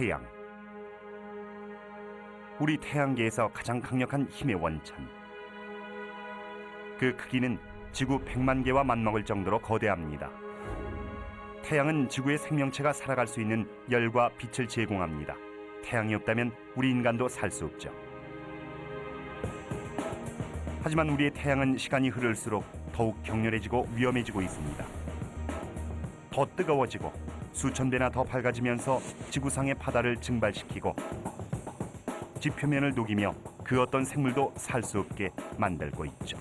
태양. 우리 태양계에서 가장 강력한 힘의 원천. 그 크기는 지구 100만 개와 맞먹을 정도로 거대합니다. 태양은 지구의 생명체가 살아갈 수 있는 열과 빛을 제공합니다. 태양이 없다면 우리 인간도 살 수 없죠. 하지만 우리의 태양은 시간이 흐를수록 더욱 격렬해지고 위험해지고 있습니다. 더 뜨거워지고 수천 배나 더 밝아지면서 지구상의 바다를 증발시키고 지표면을 녹이며 그 어떤 생물도 살 수 없게 만들고 있죠.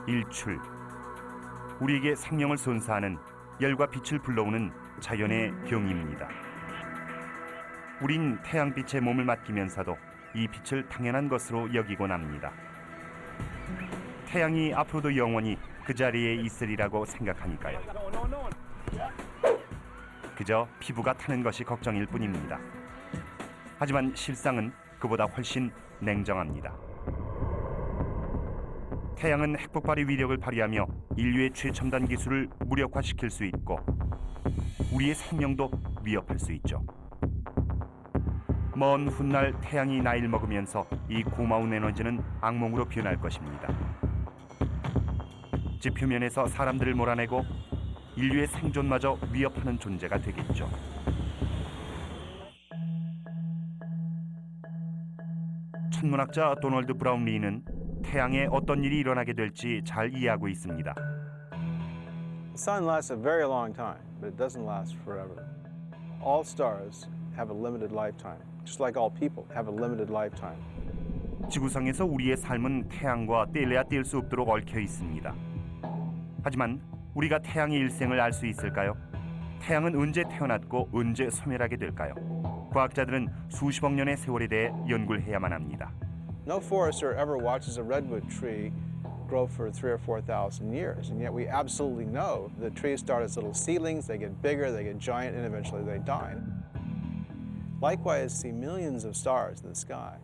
일출. 우리에게 생명을 선사하는 열과 빛을 불러오는 자연의 경입니다. 우린 태양빛에 몸을 맡기면서도 이 빛을 당연한 것으로 여기곤 합니다. 태양이 앞으로도 영원히 그 자리에 있으리라고 생각하니까요. 그저 피부가 타는 것이 걱정일 뿐입니다. 하지만 실상은 그보다 훨씬 냉정합니다. 태양은 핵폭발의 위력을 발휘하며 인류의 최첨단 기술을 무력화시킬 수 있고 우리의 생명도 위협할 수 있죠. 먼 훗날 태양이 나이를 먹으면서 이 고마운 에너지는 악몽으로 변할 것입니다. 지표면에서 사람들을 몰아내고 인류의 생존마저 위협하는 존재가 되겠죠. 천문학자 도널드 브라운리는 태양에 어떤 일이 일어나게 될지 잘 이해하고 있습니다. The sun lasts a very long time, but it doesn't last forever. All stars have a limited lifetime, just like all people have a limited lifetime. 지구상에서 우리의 삶은 태양과 떼려야 뗄 수 없도록 얽혀 있습니다. 하지만 우리가 태양의 일생을 알 수 있을까요? 태양은 언제 태어났고 언제 소멸하게 될까요? 과학자들은 수십억 년의 세월에 대해 연구를 해야만 합니다. No forester ever watches a redwood tree grow for 3,000 or 4,000 years, and yet we absolutely know the trees start as little seedlings, they get bigger, they get giant, and eventually they die. Likewise, see millions of stars in the sky,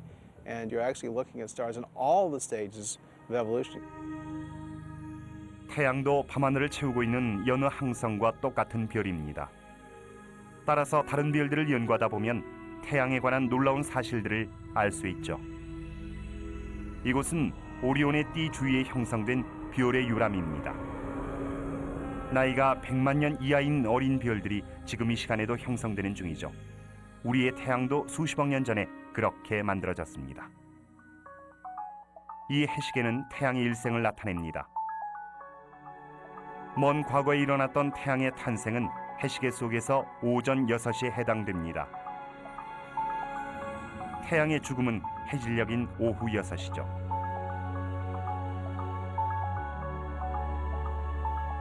and you're actually looking at stars in all the stages of evolution. 태양도 밤하늘을 채우고 있는 여느 항성과 똑같은 별입니다. 따라서 다른 별들을 연구하다 보면 태양에 관한 놀라운 사실들을 알 수 있죠. 이곳은 오리온의 띠 주위에 형성된 별의 유람입니다. 나이가 100만 년 이하인 어린 별들이 지금 이 시간에도 형성되는 중이죠. 우리의 태양도 수십억 년 전에 그렇게 만들어졌습니다. 이 해시계는 태양의 일생을 나타냅니다. 먼 과거에 일어났던 태양의 탄생은 해시계 속에서 오전 6시에 해당됩니다. 태양의 죽음은 해질녘인 오후 6시죠.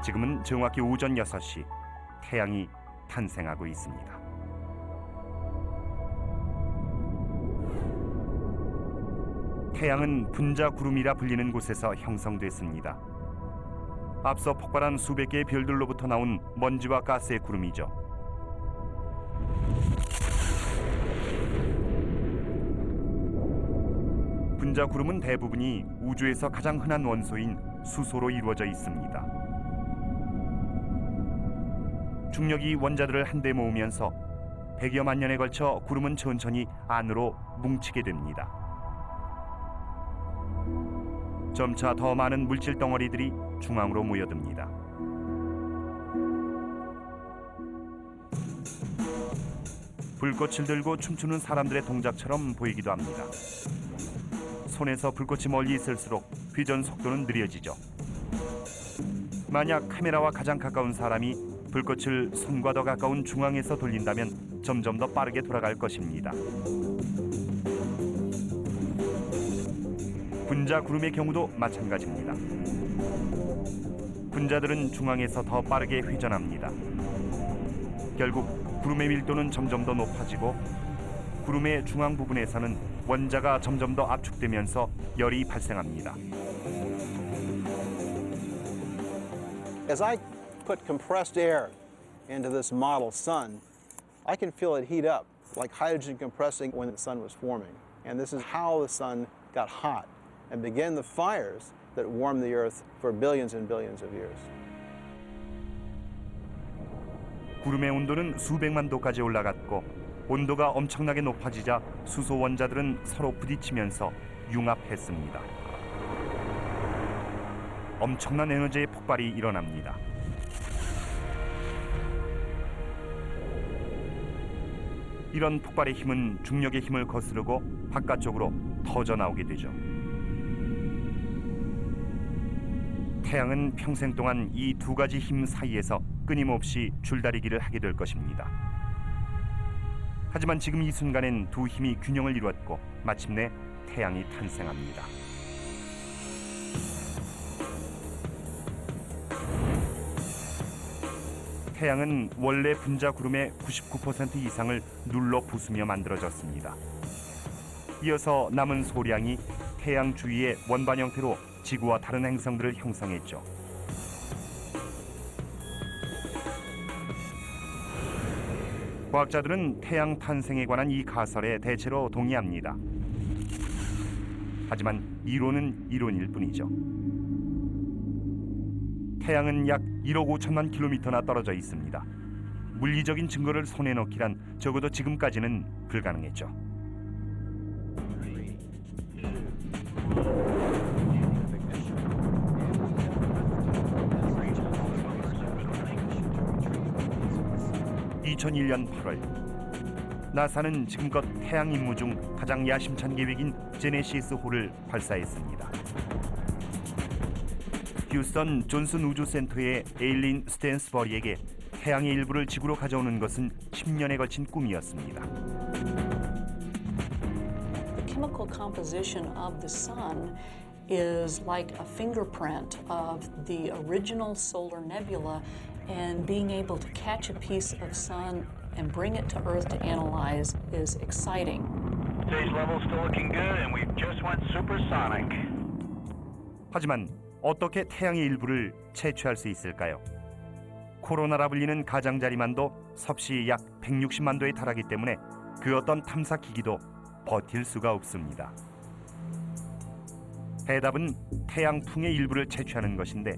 지금은 정확히 오전 6시, 태양이 탄생하고 있습니다. 태양은 분자 구름이라 불리는 곳에서 형성됐습니다. 앞서 폭발한 수백 개의 별들로부터 나온 먼지와 가스의 구름이죠. 분자 구름은 대부분이 우주에서 가장 흔한 원소인 수소로 이루어져 있습니다. 중력이 원자들을 한데 모으면서 100여만 년에 걸쳐 구름은 천천히 안으로 뭉치게 됩니다. 점차 더 많은 물질 덩어리들이 중앙으로 모여듭니다. 불꽃을 들고 춤추는 사람들의 동작처럼 보이기도 합니다. 손에서 불꽃이 멀리 있을수록 회전 속도는 느려지죠. 만약 카메라와 가장 가까운 사람이 불꽃을 손과 더 가까운 중앙에서 돌린다면 점점 더 빠르게 돌아갈 것입니다. 분자 구름의 경우도 마찬가지입니다. 분자들은 중앙에서 더 빠르게 회전합니다. 결국 구름의 밀도는 점점 더 높아지고 구름의 중앙 부분에서는 원자가 점점 더 압축되면서 열이 발생합니다. As I put compressed air into this model sun, I can feel it heat up like hydrogen compressing when the sun was forming. And this is how the sun got hot and began the fires that warmed the Earth for billions and billions of years. 구름의 온도는 수백만 도까지 올라갔고 온도가 엄청나게 높아지자 수소 원자들은 서로 부딪히면서 융합했습니다. 엄청난 에너지의 폭발이 일어납니다. 이런 폭발의 힘은 중력의 힘을 거스르고 바깥쪽으로 터져 나오게 되죠. 태양은 평생 동안 이 두 가지 힘 사이에서 끊임없이 줄다리기를 하게 될 것입니다. 하지만 지금 이 순간엔 두 힘이 균형을 이루었고 마침내 태양이 탄생합니다. 태양은 원래 분자 구름의 99% 이상을 눌러 부수며 만들어졌습니다. 이어서 남은 소량이 태양 주위의 원반 형태로 지구와 다른 행성들을 형성했죠. 과학자들은 태양 탄생에 관한 이 가설에 대체로 동의합니다. 하지만 이론은 이론일 뿐이죠. 태양은 약 1억 5천만 킬로미터나 떨어져 있습니다. 물리적인 증거를 손에 넣기란 적어도 지금까지는 불가능했죠. (2001년 8월) 나사는 지금껏 태양 임무 중 가장 야심찬 계획인 제네시스 호를 발사했습니다. 휴스턴 존슨 우주센터의 에일린 스탠스버리에게 태양의 일부를 지구로 가져오는 것은 10년에 걸친 꿈이었습니다. The chemical composition of the sun is like a fingerprint of the original solar nebula, and being able to catch a piece of sun and bring it to Earth to analyze is exciting. Stage level still looking good, and we just went supersonic. 하지만 어떻게 태양의 일부를 채취할 수 있을까요? 코로나라 불리는 가장자리만도 섭씨 약 160만 도에 달하기 때문에 그 어떤 탐사 기기도 버틸 수가 없습니다. 해답은 태양풍의 일부를 채취하는 것인데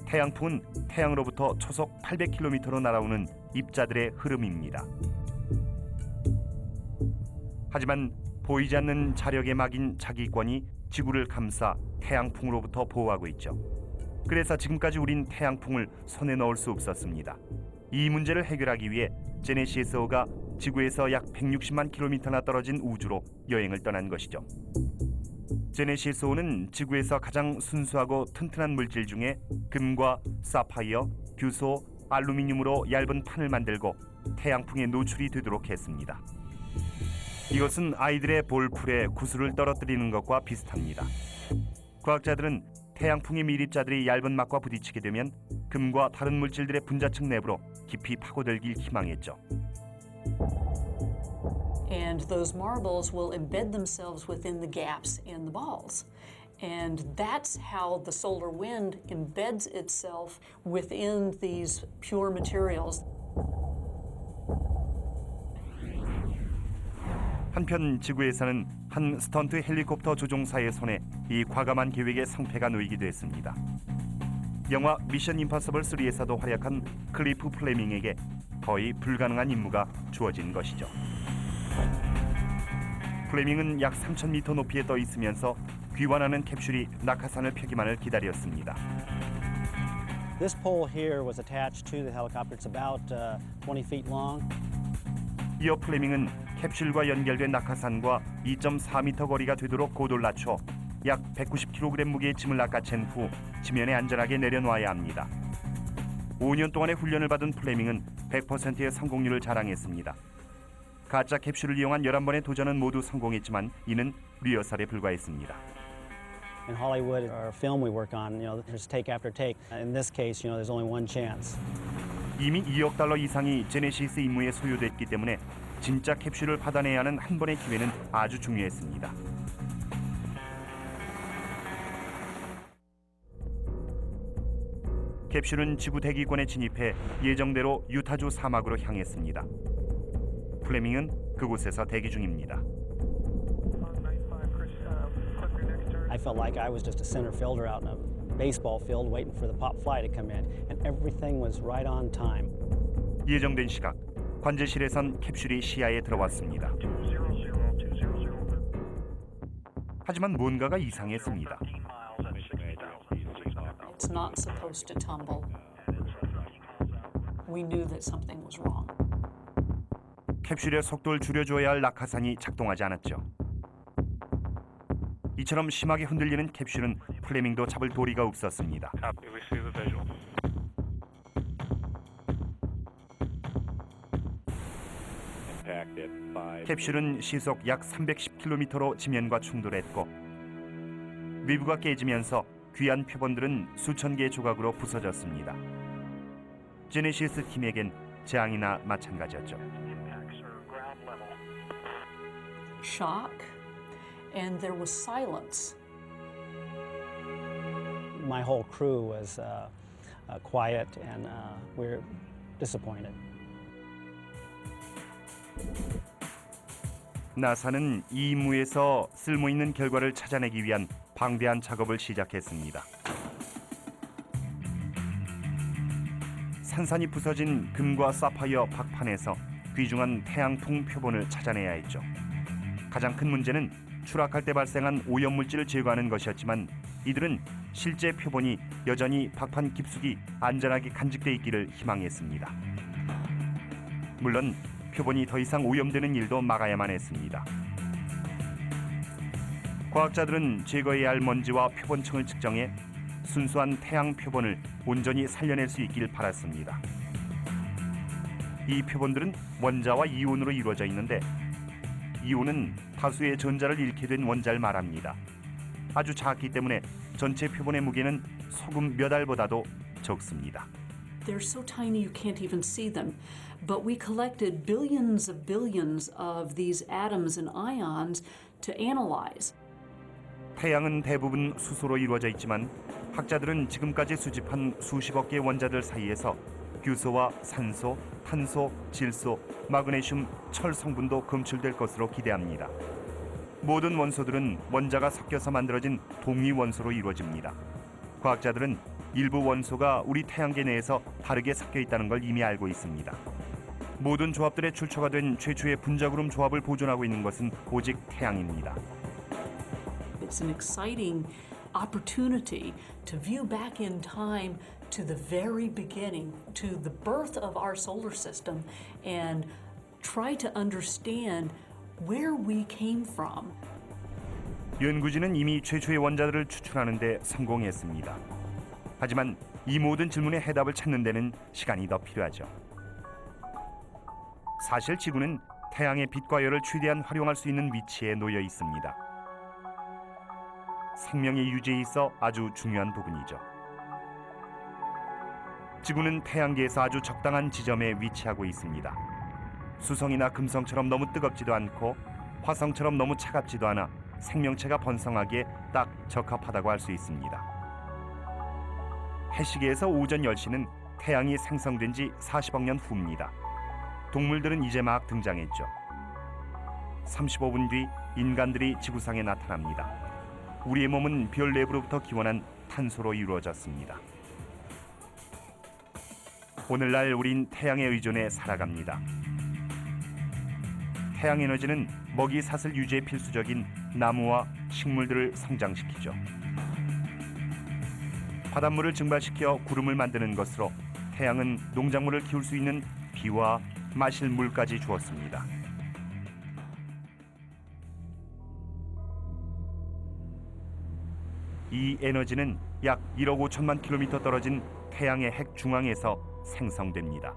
태양풍은 태양으로부터 초속 800km로 날아오는 입자들의 흐름입니다. 하지만 보이지 않는 자력의 막인 자기권이 지구를 감싸 태양풍으로부터 보호하고 있죠. 그래서 지금까지 우린 태양풍을 손에 넣을 수 없었습니다. 이 문제를 해결하기 위해 제네시스호가 지구에서 약 160만 킬로미터나 떨어진 우주로 여행을 떠난 것이죠. 제네시스호는 지구에서 가장 순수하고 튼튼한 물질 중에 금과 사파이어, 규소, 알루미늄으로 얇은 판을 만들고 태양풍에 노출이 되도록 했습니다. 이것은 아이들의 볼풀에 구슬을 떨어뜨리는 것과 비슷합니다. 과학자들은 태양풍의 밀입자들이 얇은 막과 부딪히게 되면 금과 다른 물질들의 분자층 내부로 깊이 파고들길 희망했죠. And those marbles will embed themselves within the gaps in the balls. And that's how the solar wind embeds itself within these pure materials. 한편 지구에서는 한 스턴트 헬리콥터 조종사의 손에 이 과감한 계획의 성패가 놓이기도 했습니다. 영화 미션 임파서블 3에서도 활약한 클리프 플레밍에게 거의 불가능한 임무가 주어진 것이죠. 플레밍은 약 3,000m 높이에 떠 있으면서 귀환하는 캡슐이 낙하산을 펴기만을 기다렸습니다. This pole here was attached to the helicopter. It's about 20 feet long. 이어 플레밍은 캡슐과 연결된 낙하산과 2.4m 거리가 되도록 고도를 낮춰 약 190kg 무게의 짐을 낚아챈 후 지면에 안전하게 내려놓아야 합니다. 5년 동안의 훈련을 받은 플레밍은 100%의 성공률을 자랑했습니다. 가짜 캡슐을 이용한 11번의 도전은 모두 성공했지만 이는 리허설에 불과했습니다. In Hollywood, our film we work on, there's take after take. In this case, there's only one chance. 이미 2억 달러 이상이 제네시스 임무에 소요됐기 때문에 진짜 캡슐을 받아내야 하는 한 번의 기회는 아주 중요했습니다. 캡슐은 지구 대기권에 진입해 예정대로 유타주 사막으로 향했습니다. 플레밍은 그곳에서 대기 중입니다. I felt like I was just a center fielder out in a baseball field waiting for the pop fly to come in, and everything was right on time. 예정된 시각, 관제실에선 캡슐이 시야에 들어왔습니다. 하지만 뭔가가 이상했습니다. It's not supposed to tumble. We knew that something was wrong. 캡슐의 속도를 줄여줘야 할 낙하산이 작동하지 않았죠. 이처럼 심하게 흔들리는 캡슐은 플레밍도 잡을 도리가 없었습니다. 캡슐은 시속 약 310km로 지면과 충돌했고 외부가 깨지면서 귀한 표본들은 수천 개의 조각으로 부서졌습니다. 제네시스 팀에겐 재앙이나 마찬가지였죠. Shock, and there was silence. My whole crew was quiet, and we were disappointed. 나사는 이 임무에서 쓸모있는 결과를 찾아내기 위한 방대한 작업을 시작했습니다. 산산이 부서진 금과 사파이어 박판에서 귀중한 태양풍 표본을 찾아내야 했죠. 가장 큰 문제는 추락할 때 발생한 오염물질을 제거하는 것이었지만 이들은 실제 표본이 여전히 박판 깊숙이 안전하게 간직돼 있기를 희망했습니다. 물론 표본이 더 이상 오염되는 일도 막아야만 했습니다. 과학자들은 제거해야 할 먼지와 표본층을 측정해 순수한 태양 표본을 온전히 살려낼 수 있길 바랐습니다. 이 표본들은 원자와 이온으로 이루어져 있는데 이온은 다수의 전자를 잃게 된 원자를 말합니다. 아주 작기 때문에 전체 표본의 무게는 소금 몇 알보다도 적습니다. They're so tiny you can't even see them. But we collected billions of these atoms and ions to analyze. 태양은 대부분 수소로 이루어져 있지만 학자들은 지금까지 수집한 수십억 개의 원자들 사이에서 규소와 산소, 탄소, 질소, 마그네슘, 철 성분도 검출될 것으로 기대합니다. 모든 원소들은 원자가 섞여서 만들어진 동위 원소로 이루어집니다. 과학자들은 일부 원소가 우리 태양계 내에서 다르게 섞여 있다는 걸 이미 알고 있습니다. 모든 조합들의 출처가 된 최초의 분자구름 조합을 보존하고 있는 것은 오직 태양입니다. It's an exciting opportunity to view back in time to the very beginning, to the birth of our solar system, and try to understand where we came from. 연구진은 이미 최초의 원자들을 추출하는 데 성공했습니다. 하지만 이 모든 질문의 해답을 찾는 데는 시간이 더 필요하죠. 사실 지구는 태양의 빛과 열을 최대한 활용할 수 있는 위치에 놓여 있습니다. 생명의 유지에 있어 아주 중요한 부분이죠. 지구는 태양계에서 아주 적당한 지점에 위치하고 있습니다. 수성이나 금성처럼 너무 뜨겁지도 않고 화성처럼 너무 차갑지도 않아 생명체가 번성하기에 딱 적합하다고 할 수 있습니다. 해시계에서 오전 10시는 태양이 생성된 지 40억 년 후입니다. 동물들은 이제 막 등장했죠. 35분 뒤 인간들이 지구상에 나타납니다. 우리의 몸은 별 내부로부터 기원한 탄소로 이루어졌습니다. 오늘날 우린 태양에 의존해 살아갑니다. 태양 에너지는 먹이 사슬 유지에 필수적인 나무와 식물들을 성장시키죠. 바닷물을 증발시켜 구름을 만드는 것으로 태양은 농작물을 키울 수 있는 비와 마실 물까지 주었습니다. 이 에너지는 약 1억 5천만 킬로미터 떨어진 태양의 핵 중앙에서 생성됩니다.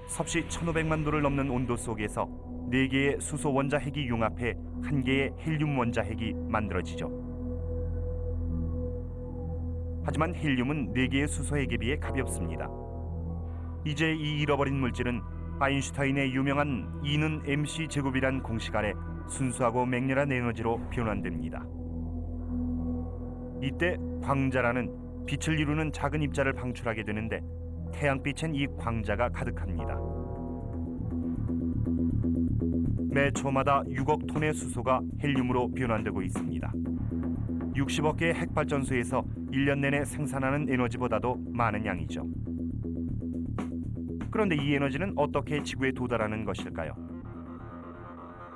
섭씨 1500만 도를 넘는 온도 속에서 4개의 수소 원자 핵이 융합해 1개의 헬륨 원자 핵이 만들어지죠. 하지만 헬륨은 4개의 수소 핵에 비해 가볍습니다. 이제 이 잃어버린 물질은 아인슈타인의 유명한 E는 mc 제곱이란 공식 아래 순수하고 맹렬한 에너지로 변환됩니다. 이때 광자라는 빛을 이루는 작은 입자를 방출하게 되는데 태양빛엔 이 광자가 가득합니다. 매 초마다 6억 톤의 수소가 헬륨으로 변환되고 있습니다. 60억 개의 핵발전소에서 1년 내내 생산하는 에너지보다도 많은 양이죠. 그런데 이 에너지는 어떻게 지구에 도달하는 것일까요?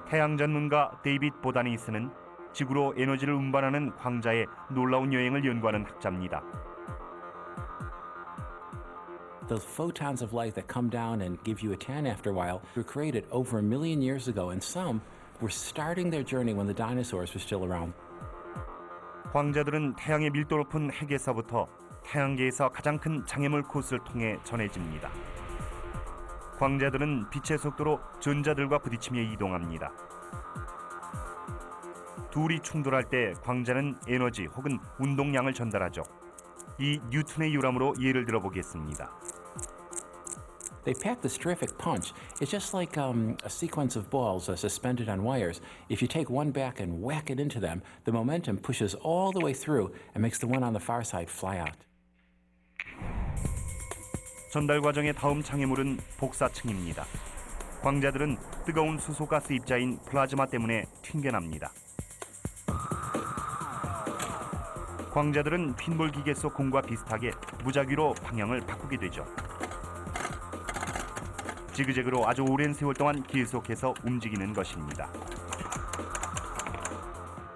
태양 전문가 데이빗 보다니스는 지구로 에너지를 운반하는 광자의 놀라운 여행을 연구하는 학자입니다. Those photons of light that come down and give you a tan after a while were created over 1 million years ago, and some were starting their journey when the dinosaurs were still around. 광자들은 태양의 밀도 높은 핵에서부터 태양계에서 가장 큰 장애물 코스를 통해 전해집니다. 광자들은 빛의 속도로 전자들과 부딪히며 이동합니다. 둘이 충돌할 때 광자는 에너지 혹은 운동량을 전달하죠. 이 뉴턴의 요람으로 예를 들어보겠습니다. They pack this terrific punch. It's just like a sequence of balls suspended on wires. If you take one back and whack it into them, the momentum pushes all the way through and makes the one on the far side fly out. 전달 과정의 다음 장애물은 복사층입니다. 광자들은 뜨거운 수소가스 입자인 플라즈마 때문에 튕겨납니다. 광자들은 핀볼 기계 속 공과 비슷하게 무작위로 방향을 바꾸게 되죠. 지그재그로 아주 오랜 세월 동안 계속해서 움직이는 것입니다.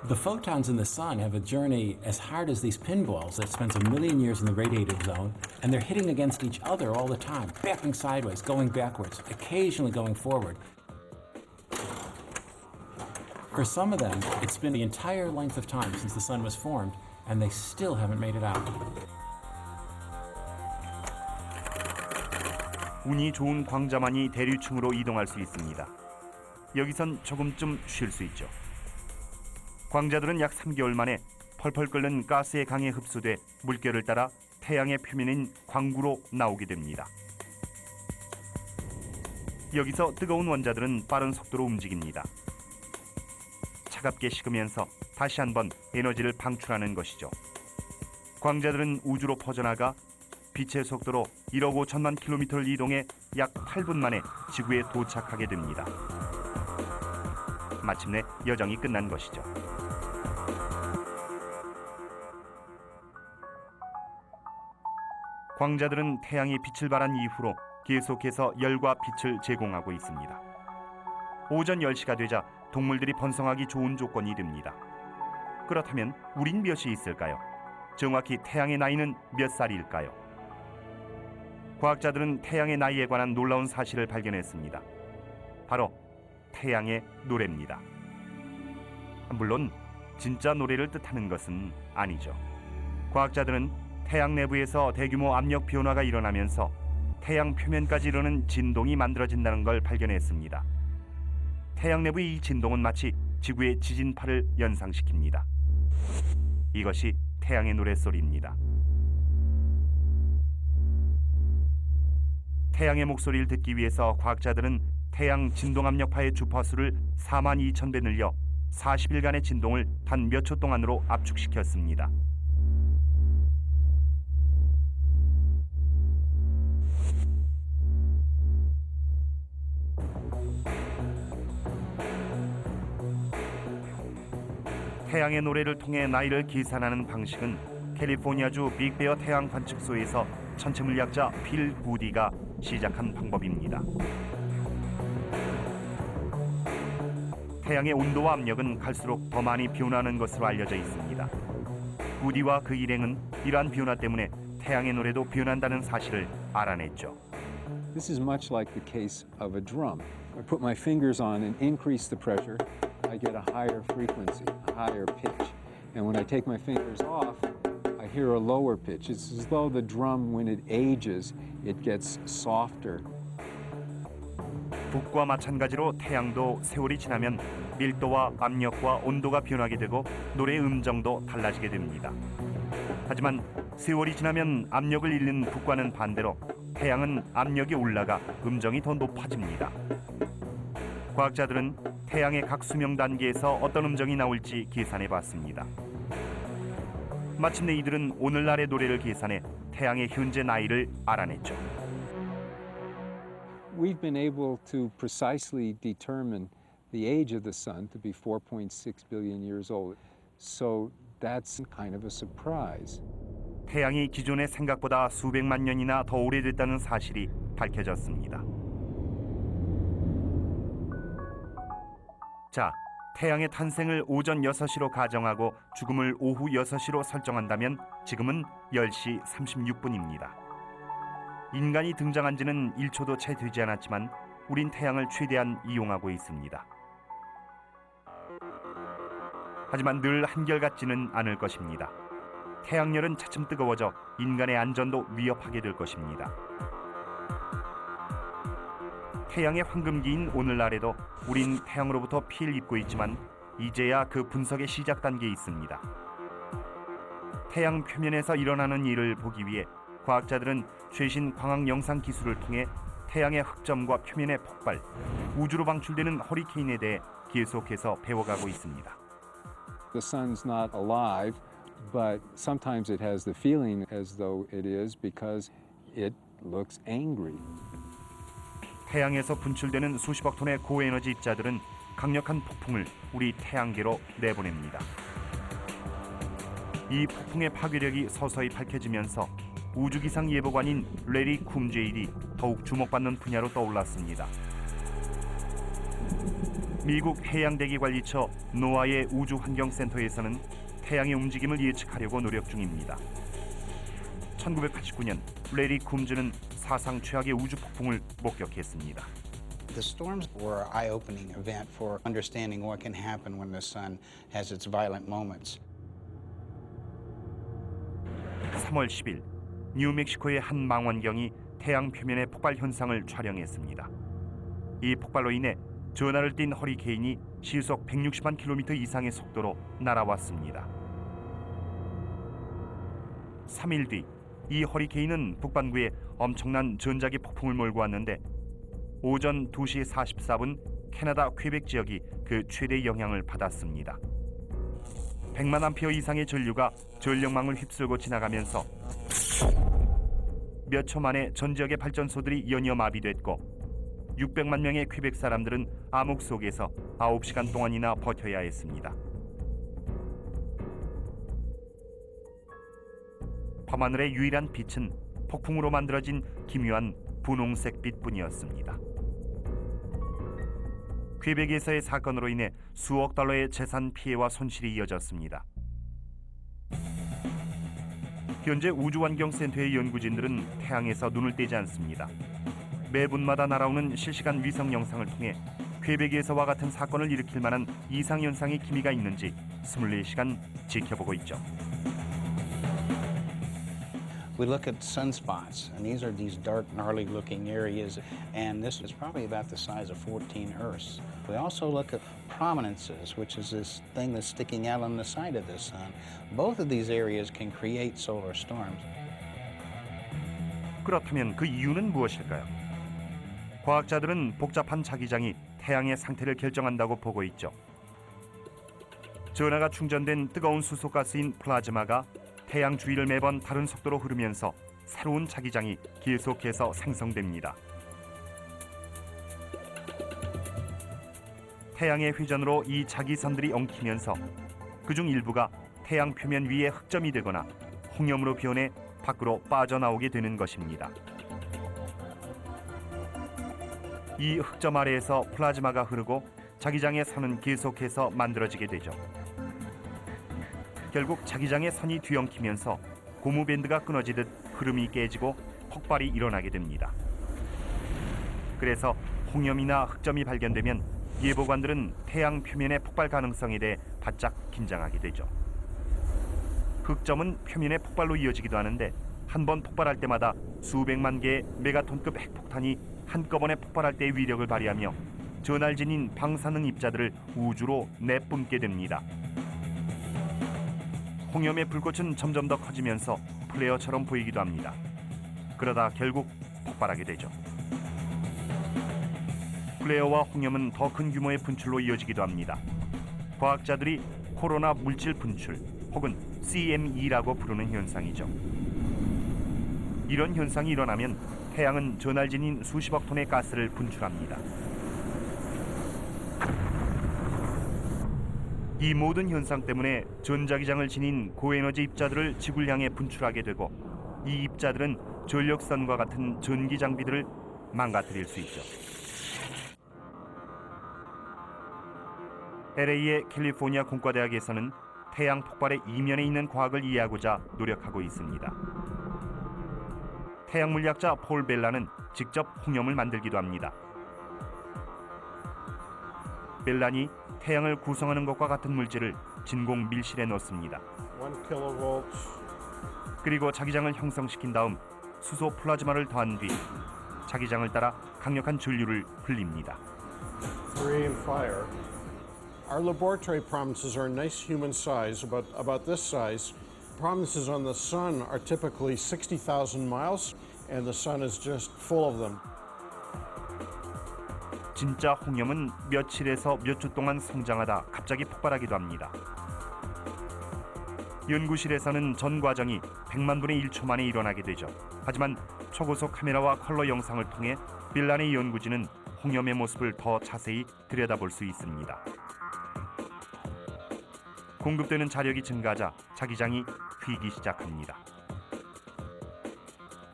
The photons in the sun have a journey as hard as these pinballs that spends 1 million years in the radiated zone, and they're hitting against each other all the time, backing sideways, going backwards, occasionally going forward. For some of them, it's been the entire length of time since the sun was formed, and they still haven't made it out. 운이 좋은 광자만이 대류층으로 이동할 수 있습니다. 여기선 조금쯤 쉴 수 있죠. 광자들은 약 3개월 만에 펄펄 끓는 가스의 강에 흡수돼 물결을 따라 태양의 표면인 광구로 나오게 됩니다. 여기서 뜨거운 원자들은 빠른 속도로 움직입니다. 차갑게 식으면서 다시 한번 에너지를 방출하는 것이죠. 광자들은 우주로 퍼져나가 빛의 속도로 1억 5천만 킬로미터를 이동해 약 8분 만에 지구에 도착하게 됩니다. 마침내 여정이 끝난 것이죠. 광자들은 태양이 빛을 발한 이후로 계속해서 열과 빛을 제공하고 있습니다. 오전 10시가 되자 동물들이 번성하기 좋은 조건이 됩니다. 그렇다면 우린 몇이 있을까요? 정확히 태양의 나이는 몇 살일까요? 과학자들은 태양의 나이에 관한 놀라운 사실을 발견했습니다. 바로 태양의 노래입니다. 물론 진짜 노래를 뜻하는 것은 아니죠. 과학자들은 태양 내부에서 대규모 압력 변화가 일어나면서 태양 표면까지 이르는 진동이 만들어진다는 걸 발견했습니다. 태양 내부의 이 진동은 마치 지구의 지진파를 연상시킵니다. 이것이 태양의 노랫소리입니다. 태양의 목소리를 듣기 위해서 과학자들은 태양 진동압력파의 주파수를 42,000배 늘려 40일간의 진동을 단 몇 초 동안으로 압축시켰습니다. 태양의 노래를 통해 나이를 계산하는 방식은 캘리포니아주 빅베어 태양 관측소에서 천체물리학자 필 구디가 시작한 방법입니다. 태양의 온도와 압력은 갈수록 더 많이 변하는 것으로 알려져 있습니다. 구디와 그 일행은 이러한 변화 때문에 태양의 노래도 변한다는 사실을 알아냈죠. This is much like the case of a drum. I put my fingers on and increase the pressure, I get a higher frequency, a higher pitch. And when I take my fingers off, I hear a lower pitch. It's as though the drum, when it ages, it gets softer. 북과 마찬가지로 태양도 세월이 지나면 밀도와 압력과 온도가 변하게 되고 노래의 음정도 달라지게 됩니다. 하지만 세월이 지나면 압력을 잃는 북과는 반대로 태양은 압력이 올라가 음정이 더 높아집니다. 과학자들은 태양의 각 수명 단계에서 어떤 음정이 나올지 계산해 봤습니다. 마침내 이들은 오늘날의 노래를 계산해 태양의 현재 나이를 알아냈죠. We've been able to precisely determine the age of the sun to be 4.6 billion years old. So that's kind of a surprise. 태양이 기존의 생각보다 수백만 년이나 더 오래됐다는 사실이 밝혀졌습니다. 자, 태양의 탄생을 오전 6시로 가정하고 죽음을 오후 6시로 설정한다면 지금은 10시 36분입니다. 인간이 등장한 지는 1초도 채 되지 않았지만 우린 태양을 최대한 이용하고 있습니다. 하지만 늘 한결같지는 않을 것입니다. 태양열은 차츰 뜨거워져 인간의 안전도 위협하게 될 것입니다. 태양의 황금기인 오늘날에도 우린 태양으로부터 피해를 입고 있지만 이제야 그 분석의 시작 단계에 있습니다. 태양 표면에서 일어나는 일을 보기 위해 과학자들은 최신 광학 영상 기술을 통해 태양의 흑점과 표면의 폭발, 우주로 방출되는 허리케인에 대해 계속해서 배워가고 있습니다. The sun's not alive, but sometimes it has the feeling as though it is because it looks angry. 태양에서 분출되는 수십억 톤의 고에너지 입자들은 강력한 폭풍을 우리 태양계로 내보냅니다. 이 폭풍의 파괴력이 서서히 밝혀지면서 우주기상 예보관인 레리 쿰제일이 더욱 주목받는 분야로 떠올랐습니다. 미국 해양대기관리처 노아의 우주환경센터에서는 태양의 움직임을 예측하려고 노력 중입니다. 1989년 레리 쿰즈는 사상 최악의 우주 폭풍을 목격했습니다. The storms were an eye-opening event for understanding what can happen when the sun has its violent moments. 3월 10일 뉴멕시코의 한 망원경이 태양 표면의 폭발 현상을 촬영했습니다. 이 폭발로 인해 전하를 띈 허리케인이 시속 160만 킬로미터 이상의 속도로 날아왔습니다. 3일 뒤 이 허리케인은 북반구에 엄청난 전자기 폭풍을 몰고 왔는데 오전 2시 44분 캐나다 퀘벡 지역이 그 최대 영향을 받았습니다. 100만 암페어 이상의 전류가 전력망을 휩쓸고 지나가면서 몇 초 만에 전 지역의 발전소들이 연이어 마비됐고 600만 명의 퀘벡 사람들은 암흑 속에서 9시간 동안이나 버텨야 했습니다. 밤하늘의 유일한 빛은 폭풍으로 만들어진 기묘한 분홍색 빛뿐이었습니다. 퀘벡에서의 사건으로 인해 수억 달러의 재산 피해와 손실이 이어졌습니다. 현재 우주환경센터의 연구진들은 태양에서 눈을 떼지 않습니다. 매분마다 날아오는 실시간 위성 영상을 통해 퀘벡에서와 같은 사건을 일으킬 만한 이상현상의 기미가 있는지 24시간 지켜보고 있죠. We look at sunspots, and these are these dark, gnarly-looking areas, and this is probably about the size of 14 Earths. We also look at prominences, which is this thing that's sticking out on the side of the sun. Both of these areas can create solar storms. 그렇다면 그 이유는 무엇일까요? 과학자들은 복잡한 자기장이 태양의 상태를 결정한다고 보고 있죠. 전하가 충전된 뜨거운 수소가스인 플라즈마가 태양 주위를 매번 다른 속도로 흐르면서 새로운 자기장이 계속해서 생성됩니다. 태양의 회전으로 이 자기선들이 엉키면서 그중 일부가 태양 표면 위에 흑점이 되거나 홍염으로 변해 밖으로 빠져나오게 되는 것입니다. 이 흑점 아래에서 플라즈마가 흐르고 자기장의 선은 계속해서 만들어지게 되죠. 결국 자기장의 선이 뒤엉키면서 고무밴드가 끊어지듯 흐름이 깨지고 폭발이 일어나게 됩니다. 그래서 홍염이나 흑점이 발견되면 예보관들은 태양 표면의 폭발 가능성에 대해 바짝 긴장하게 되죠. 흑점은 표면의 폭발로 이어지기도 하는데 한 번 폭발할 때마다 수백만 개의 메가톤급 핵폭탄이 한꺼번에 폭발할 때의 위력을 발휘하며 전할진인 방사능 입자들을 우주로 내뿜게 됩니다. 홍염의 불꽃은 점점 더 커지면서 플레어처럼 보이기도 합니다. 그러다 결국 폭발하게 되죠. 플레어와 홍염은 더 큰 규모의 분출로 이어지기도 합니다. 과학자들이 코로나 물질 분출 혹은 CME라고 부르는 현상이죠. 이런 현상이 일어나면 태양은 전할진인 수십억 톤의 가스를 분출합니다. 이 모든 현상 때문에 전자기장을 지닌 고에너지 입자들을 지구를 향해 분출하게 되고 이 입자들은 전력선과 같은 전기 장비들을 망가뜨릴 수 있죠. LA의 캘리포니아 공과대학에서는 태양 폭발의 이면에 있는 과학을 이해하고자 노력하고 있습니다. 태양 물리학자 폴 벨란은 직접 홍염을 만들기도 합니다. 벨란이 태양을 구성하는 것과 같은 물질을 진공 밀실에 넣습니다. 1 kilovolt, 그리고 자기장을 형성시킨 다음 수소 플라즈마를 더한 뒤 자기장을 따라 강력한 전류를 흘립니다. 3 and fire. Our laboratory prominences are nice human size, about this size. Prominences on the sun are typically 60,000 miles, and the sun is just full of them. 진짜 홍염은 며칠에서 몇 주 동안 성장하다 갑자기 폭발하기도 합니다. 연구실에서는 전 과정이 100만 분의 1초 만에 일어나게 되죠. 하지만 초고속 카메라와 컬러 영상을 통해 빌란의 연구진은 홍염의 모습을 더 자세히 들여다볼 수 있습니다. 공급되는 자력이 증가하자 자기장이 휘기 시작합니다.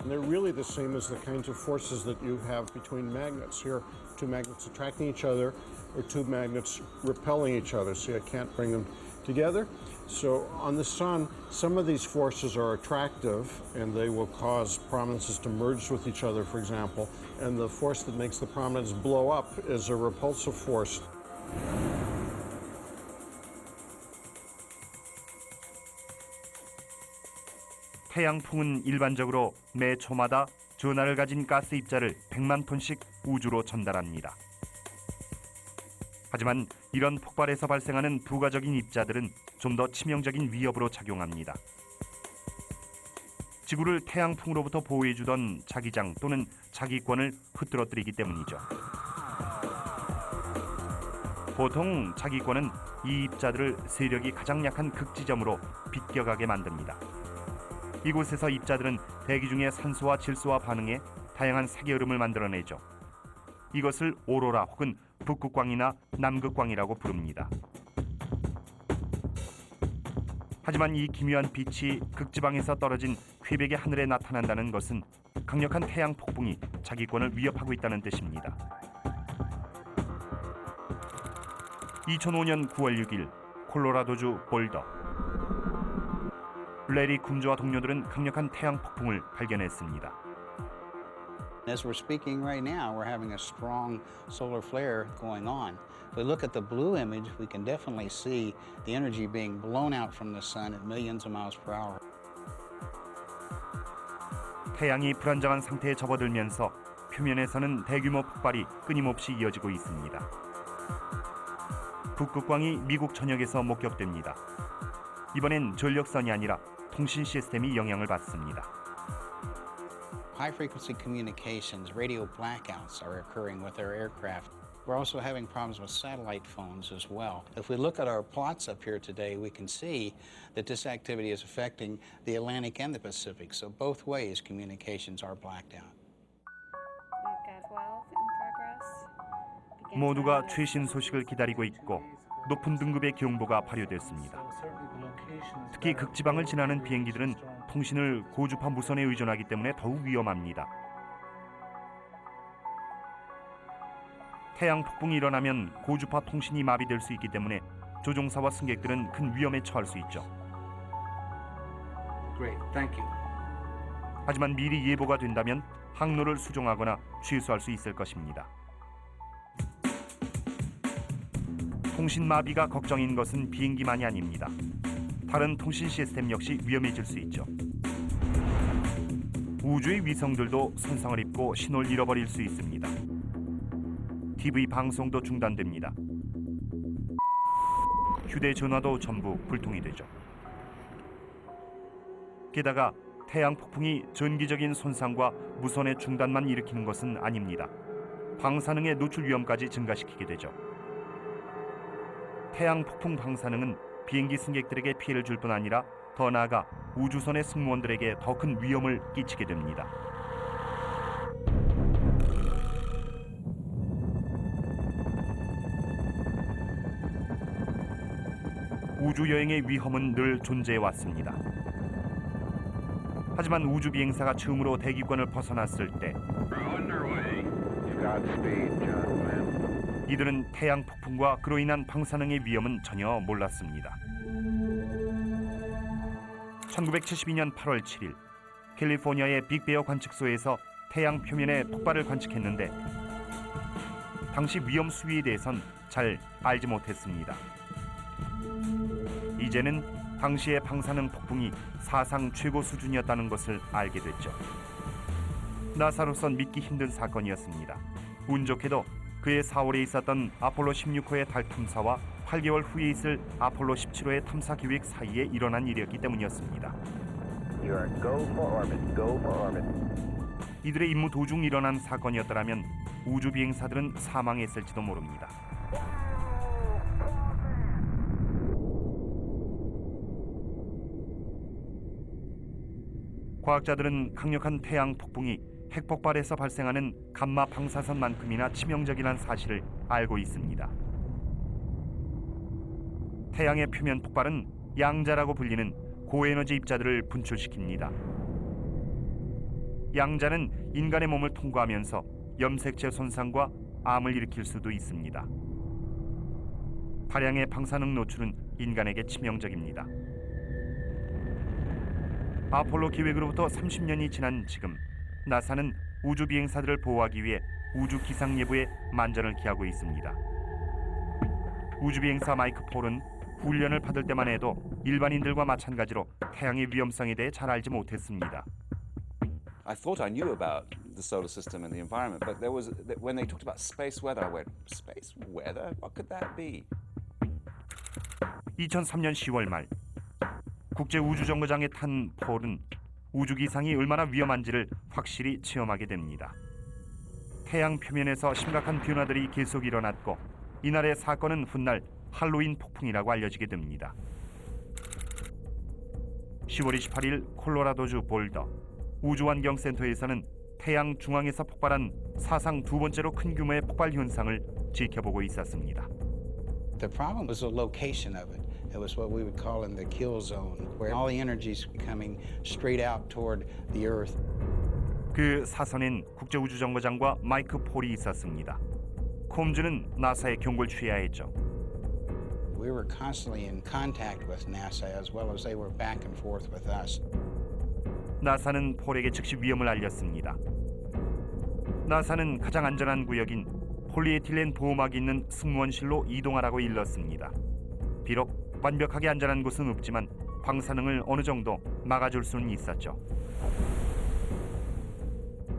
And they're really the same as the kinds of forces that you have between magnets. Here, two magnets attracting each other, or two magnets repelling each other. See, I can't bring them together. So on the sun, some of these forces are attractive, and they will cause prominences to merge with each other, for example. And the force that makes the prominence blow up is a repulsive force. 태양풍은 일반적으로 매 초마다 전하를 가진 가스 입자를 100만 톤씩 우주로 전달합니다. 하지만 이런 폭발에서 발생하는 부가적인 입자들은 좀 더 치명적인 위협으로 작용합니다. 지구를 태양풍으로부터 보호해주던 자기장 또는 자기권을 흐트러뜨리기 때문이죠. 보통 자기권은 이 입자들을 세력이 가장 약한 극지점으로 비껴가게 만듭니다. 이곳에서 입자들은 대기 중의 산소와 질소와 반응해 다양한 색의 흐름을 만들어내죠. 이것을 오로라 혹은 북극광이나 남극광이라고 부릅니다. 하지만 이 기묘한 빛이 극지방에서 떨어진 퀘벡의 하늘에 나타난다는 것은 강력한 태양 폭풍이 자기권을 위협하고 있다는 뜻입니다. 2005년 9월 6일 콜로라도주 볼더 레리 쿰즈와 동료들은 강력한 태양 폭풍을 발견했습니다. As we're speaking right now, we're having a strong solar flare going on. If we look at the blue image, we can definitely see the energy being blown out from the sun at millions of miles per hour. 태양이 불안정한 상태에 접어들면서 표면에서는 대규모 폭발이 끊임없이 이어지고 있습니다. 북극광이 미국 전역에서 목격됩니다. 이번엔 전력선이 아니라 통신 시스템이 영향을 받습니다. High-frequency communications, radio blackouts are occurring with our aircraft. We're also having problems with satellite phones as well. If we look at our plots up here today, we can see that this activity is affecting the Atlantic and the Pacific. So both ways, communications are blacked out. We've got 12 in progress. 모두가 최신 소식을 기다리고 있고 높은 등급의 경보가 발효됐습니다. 특히 극지방을 지나는 비행기들은 통신을 고주파 무선에 의존하기 때문에 더욱 위험합니다. 태양 폭풍이 일어나면 고주파 통신이 마비될 수 있기 때문에 조종사와 승객들은 큰 위험에 처할 수 있죠. Great, thank you. 하지만 미리 예보가 된다면 항로를 수정하거나 취소할 수 있을 것입니다. 통신 마비가 걱정인 것은 비행기만이 아닙니다. 다른 통신 시스템 역시 위험해질 수 있죠. 우주의 위성들도 손상을 입고 신호를 잃어버릴 수 있습니다. TV 방송도 중단됩니다. 휴대전화도 전부 불통이 되죠. 게다가 태양 폭풍이 전기적인 손상과 무선의 중단만 일으키는 것은 아닙니다. 방사능의 노출 위험까지 증가시키게 되죠. 태양 폭풍 방사능은 비행기 승객들에게 피해를 줄 뿐 아니라 더 나아가 우주선의 승무원들에게 더 큰 위험을 끼치게 됩니다. 우주 여행의 위험은 늘 존재해 왔습니다. 하지만 우주 비행사가 처음으로 대기권을 벗어났을 때 이들은 태양 폭풍과 그로 인한 방사능의 위험은 전혀 몰랐습니다. 1972년 8월 7일 캘리포니아의 빅베어 관측소에서 태양 표면의 폭발을 관측했는데 당시 위험 수위에 대해선 잘 알지 못했습니다. 이제는 당시의 방사능 폭풍이 사상 최고 수준이었다는 것을 알게 됐죠. 나사로선 믿기 힘든 사건이었습니다. 운 좋게도 그해 4월에 있었던 아폴로 16호의 달 탐사와 8개월 후에 있을 아폴로 17호의 탐사 계획 사이에 일어난 일이었기 때문이었습니다. 이들의 임무 도중 일어난 사건이었더라면 우주 비행사들은 사망했을지도 모릅니다. 과학자들은 강력한 태양 폭풍이 핵폭발에서 발생하는 감마 방사선만큼이나 치명적이라는 사실을 알고 있습니다. 태양의 표면 폭발은 양자라고 불리는 고에너지 입자들을 분출시킵니다. 양자는 인간의 몸을 통과하면서 염색체 손상과 암을 일으킬 수도 있습니다. 다량의 방사능 노출은 인간에게 치명적입니다. 아폴로 기획으로부터 30년이 지난 지금 나사는 우주 비행사들을 보호하기 위해 우주 기상 예보에 만전을 기하고 있습니다. 우주 비행사 마이크 폴은 훈련을 받을 때만 해도 일반인들과 마찬가지로 태양의 위험성에 대해 잘 알지 못했습니다. I thought I knew about the solar system and the environment, but when they talked about space weather, I went, space weather? What could that be? 2003년 10월 말 국제 우주정거장에 탄 폴은 우주 기상이 얼마나 위험한지를 확실히 체험하게 됩니다. 태양 표면에서 심각한 변화들이 계속 일어났고 이날의 사건은 훗날 할로윈 폭풍이라고 알려지게 됩니다. 10월 28일 콜로라도주 볼더 우주환경센터에서는 태양 중앙에서 폭발한 사상 두 번째로 큰 규모의 폭발 현상을 지켜보고 있었습니다. The problem was the location of it. It was what we would call in the kill zone, where all the energy's coming straight out toward the Earth. 그 사선엔 국제우주정거장과 마이크 폴이 있었습니다. 콤즈는 나사의 경고를 취해야 했죠. We were constantly in contact with NASA as well as they were back and forth with us. 나사는 폴에게 즉시 위험을 알렸습니다. 나사는 가장 안전한 구역인 폴리에틸렌 보호막이 있는 승무원실로 이동하라고 일렀습니다. 비록 완벽하게 안전한 곳은 없지만 방사능을 어느 정도 막아줄 수는 있었죠.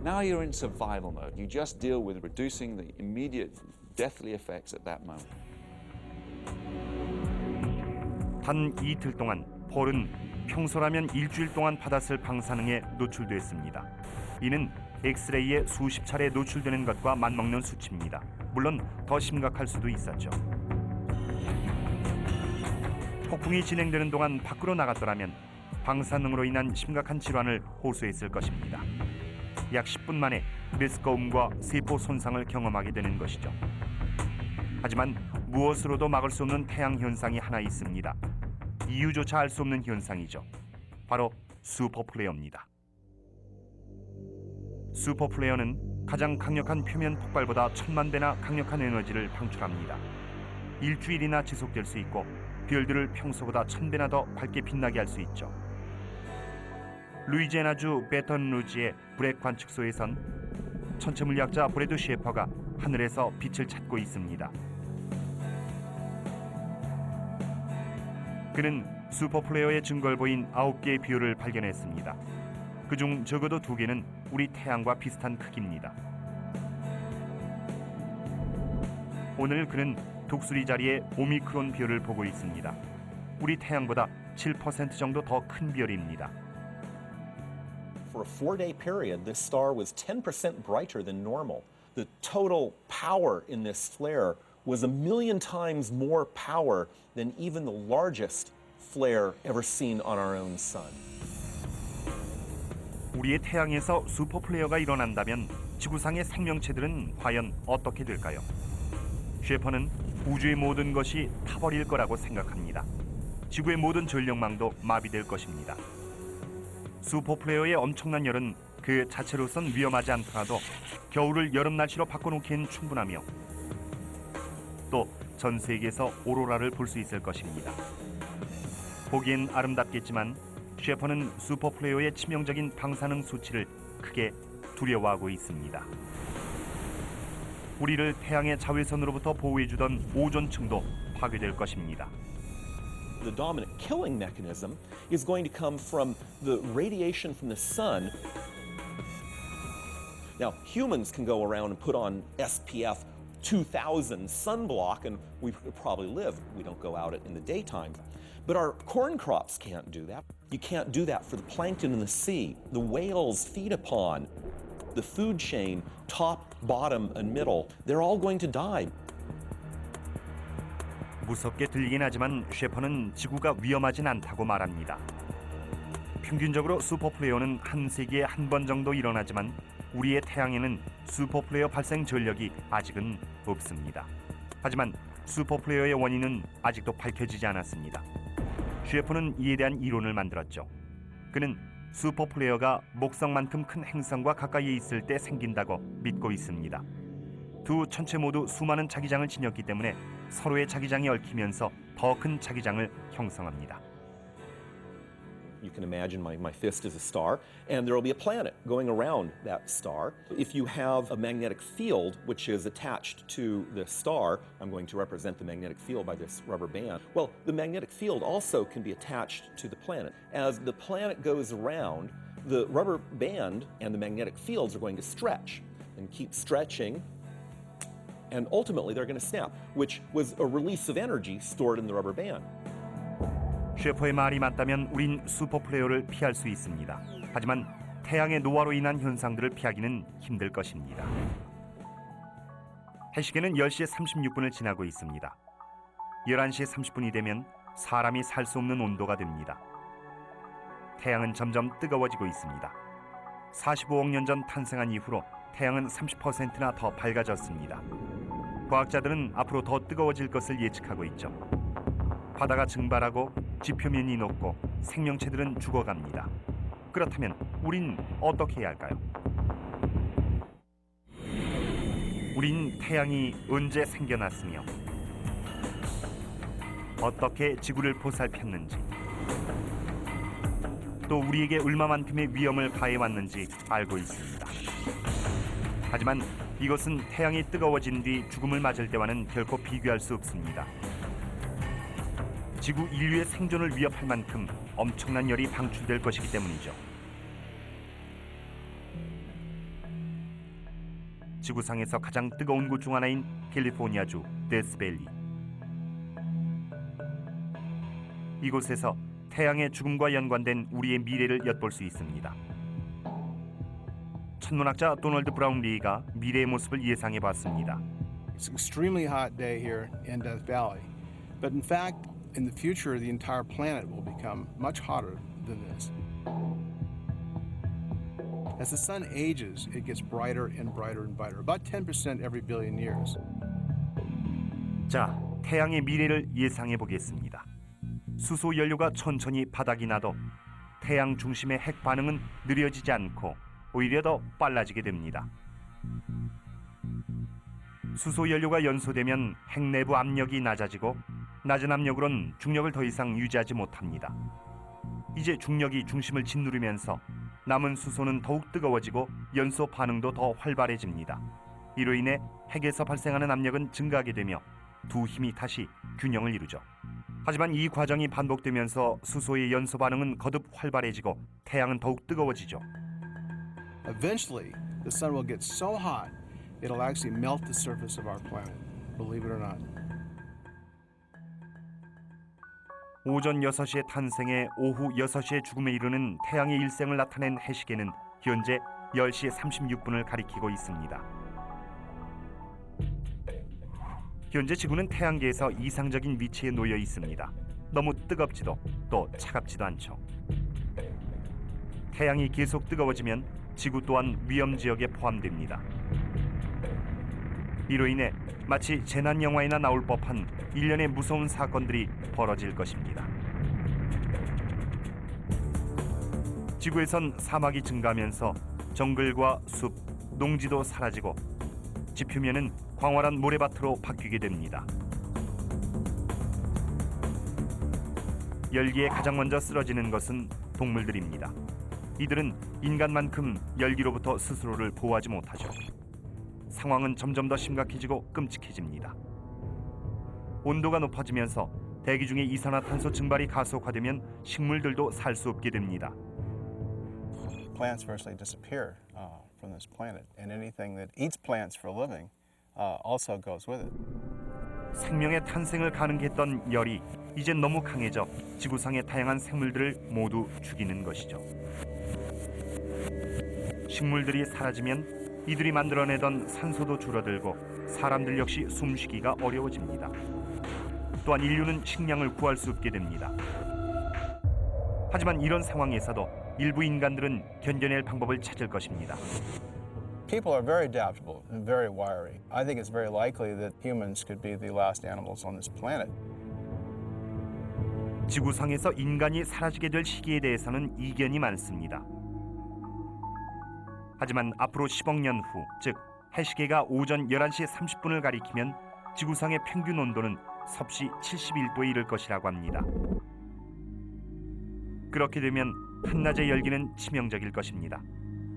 Now you're in survival mode. You just deal with reducing the immediate deathly effects at that moment. 단 이틀 동안 폴은 평소라면 일주일 동안 받았을 방사능에 노출됐습니다. 이는 엑스레이에 수십 차례 노출되는 것과 맞먹는 수치입니다. 물론 더 심각할 수도 있었죠. 폭풍이 진행되는 동안 밖으로 나갔더라면 방사능으로 인한 심각한 질환을 호소했을 것입니다. 약 10분 만에 메스꺼움과 세포 손상을 경험하게 되는 것이죠. 하지만 무엇으로도 막을 수 없는 태양 현상이 하나 있습니다. 이유조차 알 수 없는 현상이죠. 바로 슈퍼플레어입니다. 슈퍼플레어는 가장 강력한 표면 폭발보다 1000만 배나 강력한 에너지를 방출합니다. 일주일이나 지속될 수 있고 별들을 평소보다 1000배나 더 밝게 빛나게 할 수 있죠. 루이지애나주 베턴루지의 브렉 관측소에선 천체물리학자 브래드 셰퍼가 하늘에서 빛을 찾고 있습니다. 그는 슈퍼플레어의 증거를 보인 9개의 별을 발견했습니다. 그중 적어도 2개는 우리 태양과 비슷한 크기입니다. 오늘 그는 독수리 자리에 오미크론 별을 보고 있습니다. 우리 태양보다 7% 정도 더 큰 별입니다. For a 4-day period, this star was 10% brighter than normal. The total power in this flare was 1,000,000 times more power than even the largest flare ever seen on our own sun. 우리의 태양에서 슈퍼 플레어가 일어난다면 지구상의 생명체들은 과연 어떻게 될까요? 셰퍼는 우주의 모든 것이 타버릴 거라고 생각합니다. 지구의 모든 전력망도 마비될 것입니다. 슈퍼 플레어의 엄청난 열은 그 자체로선 위험하지 않더라도 겨울을 여름 날씨로 바꿔놓기엔 충분하며 또 전 세계에서 오로라를 볼 수 있을 것입니다. 보기엔 아름답겠지만 셰퍼는 슈퍼 플레어의 치명적인 방사능 수치를 크게 두려워하고 있습니다. 우리를 태양의 자외선으로부터 보호해주던 오존층도 파괴될 것입니다. The dominant killing mechanism is going to come from the radiation from the sun. Now, humans can go around and put on SPF 2000 sunblock and we probably live. We don't go out in the daytime. But our corn crops can't do that. You can't do that for the plankton in the sea. The whales feed upon the food chain, top, bottom, and middle. They're all going to die. 무섭게 들리긴 하지만 셰퍼는 지구가 위험하진 않다고 말합니다. 평균적으로 슈퍼플레어는 한 세기에 한 번 정도 일어나지만 우리의 태양에는 슈퍼플레어 발생 전력이 아직은 없습니다. 하지만 슈퍼플레어의 원인은 아직도 밝혀지지 않았습니다. 셰퍼는 이에 대한 이론을 만들었죠. 그는 슈퍼플레어가 목성만큼 큰 행성과 가까이에 있을 때 생긴다고 믿고 있습니다. 두 천체 모두 수많은 자기장을 지녔기 때문에 서로의 자기장이 얽히면서 더 큰 자기장을 형성합니다. You can imagine my fist is a star, and there will be a planet going around that star. If you have a magnetic field which is attached to the star, I'm going to represent the magnetic field by this rubber band. Well, the magnetic field also can be attached to the planet. As the planet goes around, the rubber band and the magnetic fields are going to stretch and keep stretching, and ultimately they're going to snap, which was a release of energy stored in the rubber band. 셰퍼의 말이 맞다면 우린 슈퍼플레어를 피할 수 있습니다. 하지만 태양의 노화로 인한 현상들을 피하기는 힘들 것입니다. 해시계는 10시 36분을 지나고 있습니다. 11시 30분이 되면 사람이 살 수 없는 온도가 됩니다. 태양은 점점 뜨거워지고 있습니다. 45억 년 전 탄생한 이후로 태양은 30%나 더 밝아졌습니다. 과학자들은 앞으로 더 뜨거워질 것을 예측하고 있죠. 바다가 증발하고 지표면이 녹고 생명체들은 죽어갑니다. 그렇다면 우린 어떻게 해야 할까요? 우린 태양이 언제 생겨났으며 어떻게 지구를 보살폈는지 또 우리에게 얼마만큼의 위험을 가해왔는지 알고 있습니다. 하지만 이것은 태양이 뜨거워진 뒤 죽음을 맞을 때와는 결코 비교할 수 없습니다. 지구 인류의 생존을 위협할 만큼 엄청난 열이 방출될 것이기 때문이죠. 지구상에서 가장 뜨거운 곳 중 하나인 캘리포니아주 데스밸리. 이곳에서 태양의 죽음과 연관된 우리의 미래를 엿볼 수 있습니다. 천문학자 도널드 브라운리가 미래의 모습을 예상해 봤습니다. It's an extremely hot day here in Death Valley. But in fact, in the future, the entire planet will become much hotter than this. As the sun ages, it gets brighter and brighter and brighter, about 10% every billion years. 자, 태양의 미래를 예상해 보겠습니다. 수소 연료가 천천히 바닥이 나도 태양 중심의 핵 반응은 느려지지 않고 오히려 더 빨라지게 됩니다. 수소 연료가 연소되면 핵 내부 압력이 낮아지고 낮은 압력으론 중력을 더 이상 유지하지 못합니다. 이제 중력이 중심을 짓누르면서 남은 수소는 더욱 뜨거워지고 연소 반응도 더 활발해집니다. 이로 인해 핵에서 발생하는 압력은 증가하게 되며 두 힘이 다시 균형을 이루죠. 하지만 이 과정이 반복되면서 수소의 연소 반응은 거듭 활발해지고 태양은 더욱 뜨거워지죠. Eventually, the sun will get so hot, it'll actually melt the surface of our planet, believe it or not. 오전 6시의 탄생에 오후 6시의 죽음에 이르는 태양의 일생을 나타낸 해시계는 현재 10시 36분을 가리키고 있습니다. 현재 지구는 태양계에서 이상적인 위치에 놓여 있습니다. 너무 뜨겁지도 또 차갑지도 않죠. 태양이 계속 뜨거워지면 지구 또한 위험 지역에 포함됩니다. 이로 인해 마치 재난 영화에나 나올 법한 일련의 무서운 사건들이 벌어질 것입니다. 지구에선 사막이 증가하면서 정글과 숲, 농지도 사라지고 지표면은 광활한 모래밭으로 바뀌게 됩니다. 열기에 가장 먼저 쓰러지는 것은 동물들입니다. 이들은 인간만큼 열기로부터 스스로를 보호하지 못하죠. 상황은 점점 더 심각해지고 끔찍해집니다. 온도가 높아지면서 대기 중의 이산화탄소 증발이 가속화되면 식물들도 살 수 없게 됩니다. Plants virtually disappear from this planet, and anything that eats plants for a living also goes with it. 생명의 탄생을 가능했던 열이 이제 너무 강해져 지구상의 다양한 생물들을 모두 죽이는 것이죠. 식물들이 사라지면 이들이 만들어내던 산소도 줄어들고 사람들 역시 숨쉬기가 어려워집니다. 또한 인류는 식량을 구할 수 없게 됩니다. 하지만 이런 상황에서도 일부 인간들은 견뎌낼 방법을 찾을 것입니다. People are very adaptable and very wiry. I think it's very likely that humans could be the last animals on this planet. 지구상에서 인간이 사라지게 될 시기에 대해서는 이견이 많습니다. 하지만 앞으로 10억 년 후, 즉 해시계가 오전 11시 30분을 가리키면 지구상의 평균 온도는 섭씨 71도에 이를 것이라고 합니다. 그렇게 되면 한낮의 열기는 치명적일 것입니다.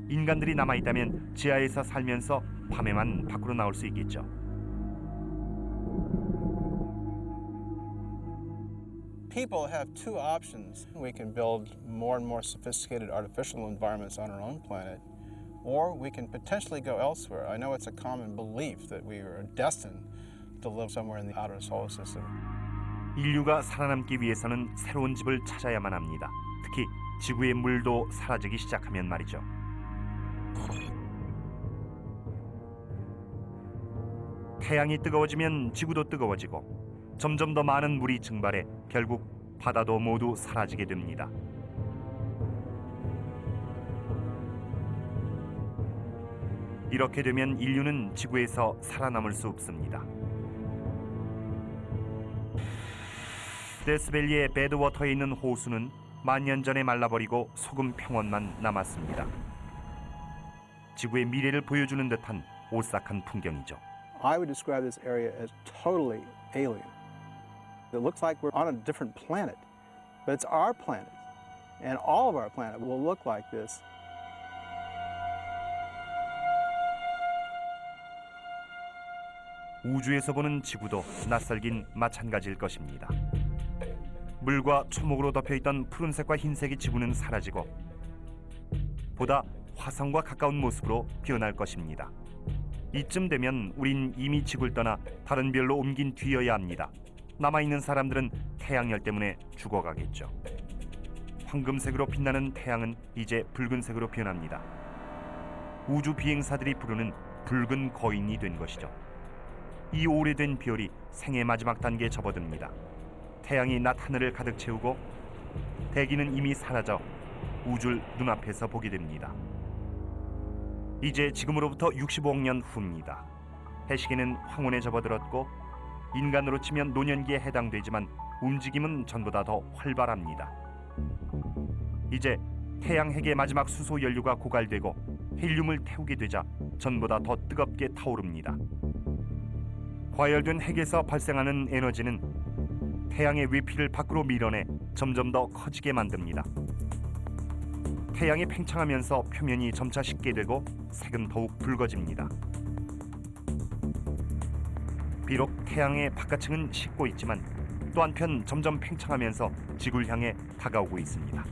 인간들이 남아있다면 지하에서 살면서 밤에만 밖으로 나올 수 있겠죠. People have two options. We can build more and more sophisticated artificial environments on our own planet, or we can potentially go elsewhere. I know it's a common belief that we are destined to live somewhere in the outer solar system. 인류가 살아남기 위해서는 새로운 집을 찾아야만 합니다. 특히 지구의 물도 사라지기 시작하면 말이죠. 태양이 뜨거워지면 지구도 뜨거워지고 점점 더 많은 물이 증발해 결국 바다도 모두 사라지게 됩니다. 이렇게 되면 인류는 지구에서 살아남을 수 없습니다. 데스밸리의 배드워터에 있는 호수는 만년 전에 말라버리고 소금 평원만 남았습니다. 지구의 미래를 보여주는 듯한 오싹한 풍경이죠. I would describe this area as totally alien. It looks like we're on a different planet, but it's our planet, and all of our planet will look like this. 우주에서 보는 지구도 낯설긴 마찬가지일 것입니다. 물과 초목으로 덮여있던 푸른색과 흰색의 지구는 사라지고 보다 화성과 가까운 모습으로 변할 것입니다. 이쯤 되면 우린 이미 지구를 떠나 다른 별로 옮긴 뒤여야 합니다. 남아있는 사람들은 태양열 때문에 죽어가겠죠. 황금색으로 빛나는 태양은 이제 붉은색으로 변합니다. 우주 비행사들이 부르는 붉은 거인이 된 것이죠. 이 오래된 별이 생의 마지막 단계에 접어듭니다. 태양이 낮 하늘을 가득 채우고 대기는 이미 사라져 우주를 눈앞에서 보게 됩니다. 이제 지금으로부터 65억 년 후입니다. 해시계는 황혼에 접어들었고 인간으로 치면 노년기에 해당되지만 움직임은 전보다 더 활발합니다. 이제 태양 핵의 마지막 수소 연료가 고갈되고 헬륨을 태우게 되자 전보다 더 뜨겁게 타오릅니다. 과열된 핵에서 발생하는 에너지는 태양의 위피를 밖으로 밀어내 점점 더 커지게 만듭니다. 태양이 팽창하면서 표면이 점차 식게 되고 색은 더욱 붉어집니다. 비록 태양의 바깥층은 식고 있지만 또 한편 점점 팽창하면서 지구를 향해 다가오고 있습니다.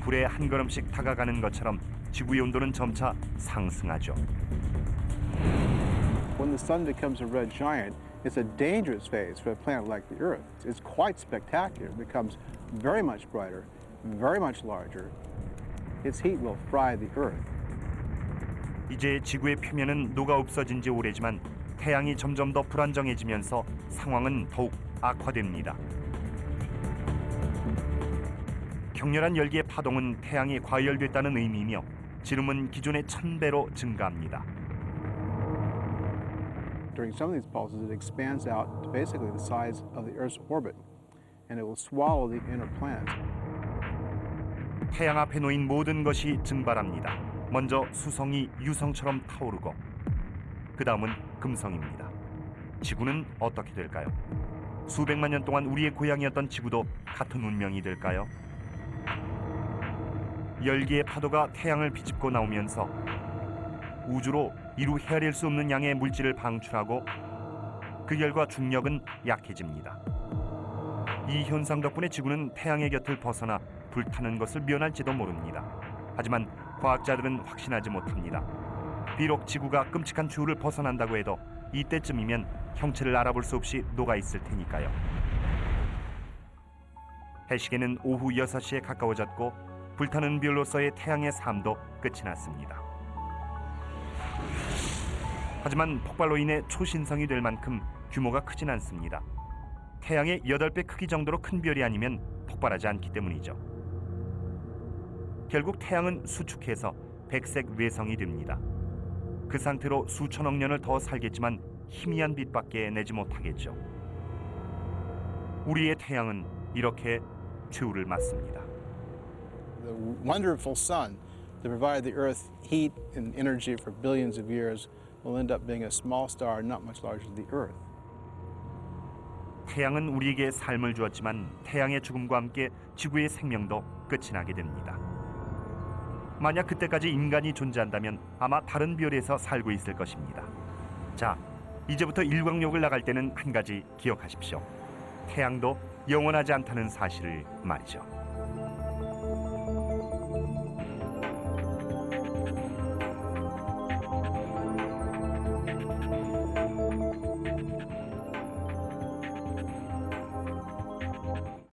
불에 한 걸음씩 다가가는 것처럼 지구의 온도는 점차 상승하죠. When the sun becomes a red giant, it's a dangerous phase for a planet like the Earth. It's quite spectacular. It becomes very much brighter, very much larger. Its heat will fry the Earth. 이제 지구의 표면은 녹아 없어진 지 오래지만 태양이 점점 더 불안정해지면서 상황은 더욱 악화됩니다. 격렬한 열기의 파동은 태양이 과열됐다는 의미이며 지름은 기존의 1000배로 증가합니다. During some of these pulses, it expands out to basically the size of the Earth's orbit, and it will swallow the inner planets. 태양 앞에 놓인 모든 것이 증발합니다. 먼저 수성이 유성처럼 타오르고 그 다음은 금성입니다. 지구는 어떻게 될까요? 수백만 년 동안 우리의 고향이었던 지구도 같은 운명이 될까요? 열기의 파도가 태양을 비집고 나오면서 우주로 이루 헤아릴 수 없는 양의 물질을 방출하고 그 결과 중력은 약해집니다. 이 현상 덕분에 지구는 태양의 곁을 벗어나 불타는 것을 면할지도 모릅니다. 하지만 과학자들은 확신하지 못합니다. 비록 지구가 끔찍한 추후를 벗어난다고 해도 이때쯤이면 형체를 알아볼 수 없이 녹아있을 테니까요. 해시계는 오후 6시에 가까워졌고 불타는 별로서의 태양의 삶도 끝이 났습니다. 하지만 폭발로 인해 초신성이 될 만큼 규모가 크진 않습니다. 태양의 8배 크기 정도로 큰 별이 아니면 폭발하지 않기 때문이죠. 결국 태양은 수축해서 백색 외성이 됩니다. 그 상태로 수천억 년을 더 살겠지만 희미한 빛밖에 내지 못하겠죠. 우리의 태양은 이렇게 최후를 맞습니다. The wonderful sun that provided the Earth heat and energy for billions of years will end up being a small star not much larger than the Earth. 태양은 우리에게 삶을 주었지만 태양의 죽음과 함께 지구의 생명도 끝이 나게 됩니다. 만약 그때까지 인간이 존재한다면 아마 다른 별에서 살고 있을 것입니다. 자, 이제부터 일광욕을 나갈 때는 한 가지 기억하십시오. 태양도 영원하지 않다는 사실을 말이죠.